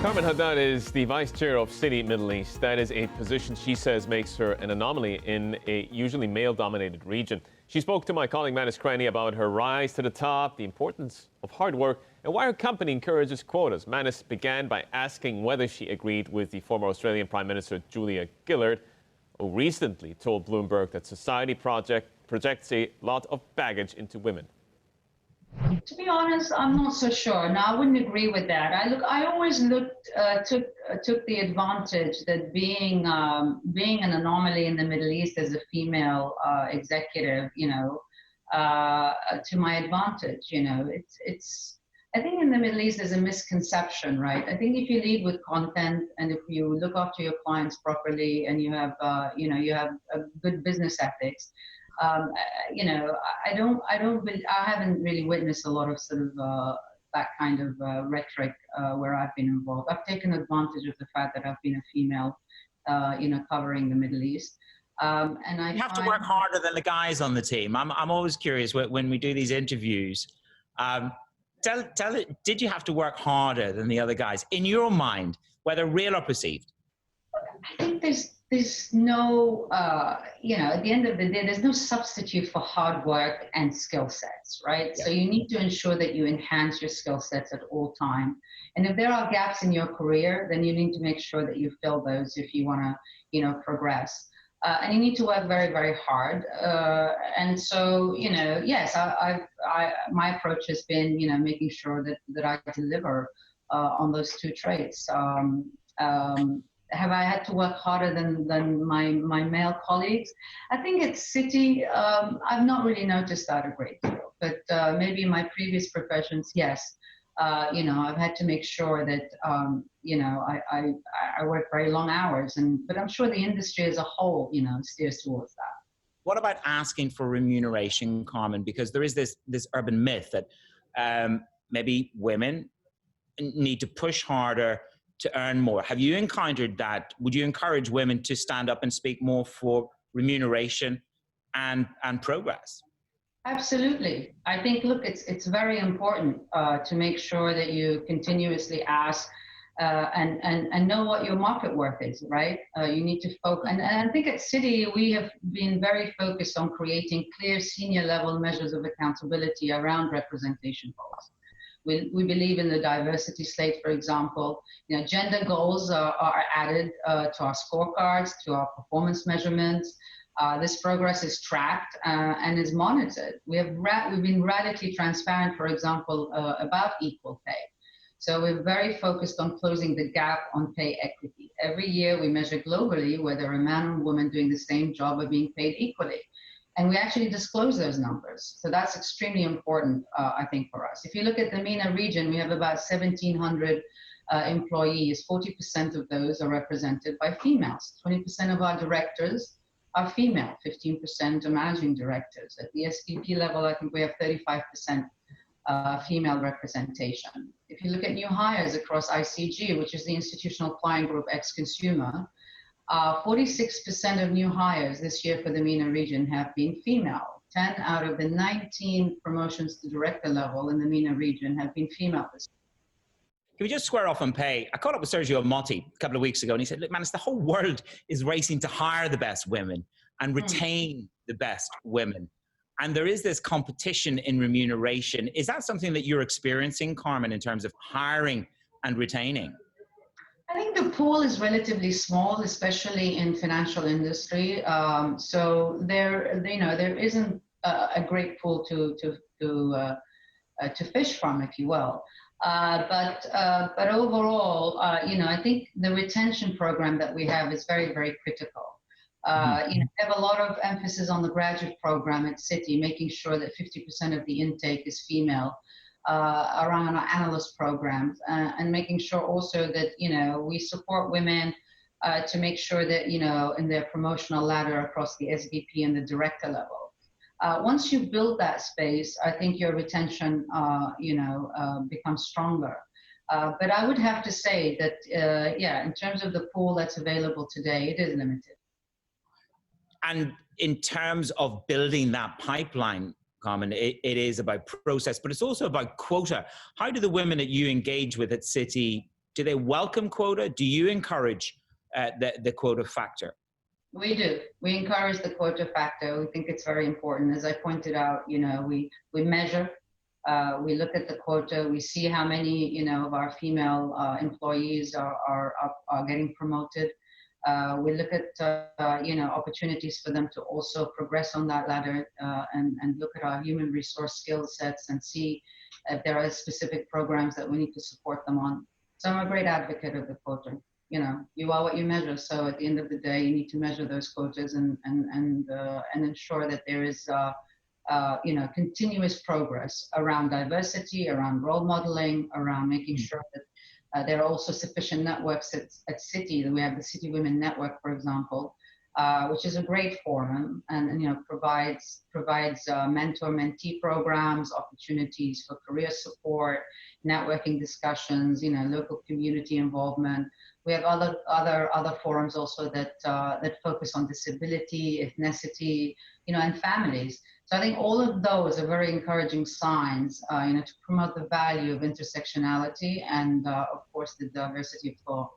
Carmen Haddad is the vice chair of Citi Middle East. That is a position she says makes her an anomaly in a usually male-dominated region. She spoke to my colleague Manus Cranny about her rise to the top, the importance of hard work, and why her company encourages quotas. Manus began by asking whether she agreed with the former Australian Prime Minister Julia Gillard, who recently told Bloomberg that society projects a lot of baggage into women. To be honest, I'm not so sure. No, I wouldn't agree with that. I always took the advantage that being an anomaly in the Middle East as a female executive, to my advantage. I think in the Middle East there's a misconception, right? I think if you lead with content and if you look after your clients properly and you have a good business ethics. I haven't really witnessed a lot of sort of that kind of rhetoric where I've been involved. I've taken advantage of the fact that I've been a female, covering the Middle East. And you have to work harder than the guys on the team. I'm always curious when we do these interviews. Did you have to work harder than the other guys in your mind, whether real or perceived? I think there's no, at the end of the day, there's no substitute for hard work and skill sets, right? Yeah. So you need to ensure that you enhance your skill sets at all time. And if there are gaps in your career, then you need to make sure that you fill those if you want to, progress. And you need to work very, very hard. And so, yes, my approach has been, making sure that I deliver on those two traits. Have I had to work harder than my male colleagues? I think at Citi, I've not really noticed that a great deal, but maybe in my previous professions, yes. I've had to make sure that, I work very long hours, but I'm sure the industry as a whole, steers towards that. What about asking for remuneration, Carmen? Because there is this urban myth that maybe women need to push harder to earn more. Have you encountered that? Would you encourage women to stand up and speak more for remuneration and progress? Absolutely. I think, look, it's very important to make sure that you continuously ask and know what your market worth is, right? You need to focus. And I think at Citi, we have been very focused on creating clear senior level measures of accountability around representation goals. We believe in the diversity slate, for example. Gender goals are added to our scorecards, to our performance measurements. This progress is tracked and is monitored. We've been radically transparent, for example, about equal pay. So we're very focused on closing the gap on pay equity. Every year we measure globally whether a man or woman doing the same job are being paid equally. And we actually disclose those numbers. So that's extremely important, I think, for us. If you look at the MENA region, we have about 1,700 employees. 40% of those are represented by females. 20% of our directors are female. 15% are managing directors. At the SVP level, I think we have 35% female representation. If you look at new hires across ICG, which is the Institutional Client Group ex-consumer, 46% of new hires this year for the MENA region have been female. 10 out of the 19 promotions to director level in the MENA region have been female this year. Can we just square off on pay? I caught up with Sergio Motti a couple of weeks ago and he said, look, man, the whole world is racing to hire the best women and retain the best women. And there is this competition in remuneration. Is that something that you're experiencing, Carmen, in terms of hiring and retaining? I think the pool is relatively small, especially in financial industry. So there isn't a great pool to fish from, if you will. But overall, I think the retention program that we have is very, very critical. We have a lot of emphasis on the graduate program at Citi, making sure that 50% of the intake is female. Around our analyst programs and making sure also that, we support women to make sure that, in their promotional ladder across the SVP and the director level. Once you build that space, I think your retention, becomes stronger. But I would have to say that, in terms of the pool that's available today, it is limited. And in terms of building that pipeline, Carmen, it is about process, but it's also about quota. How do the women that you engage with at Citi Do they welcome quota? Do you encourage the quota factor? We do. We encourage the quota factor. We think it's very important. As I pointed out, we measure, we look at the quota, we see how many, of our female employees are getting promoted. We look at, opportunities for them to also progress on that ladder and look at our human resource skill sets and see if there are specific programs that we need to support them on. So I'm a great advocate of the quota. You are what you measure. So at the end of the day, you need to measure those quotas and ensure that there is, continuous progress around diversity, around role modeling, around making sure that there are also sufficient networks at Citi. We have the Citi Women Network, for example, which is a great forum and provides mentor-mentee programs, opportunities for career support, networking discussions, local community involvement. We have other forums also that focus on disability, ethnicity, and families. So I think all of those are very encouraging signs, to promote the value of intersectionality and, of course, the diversity of thought.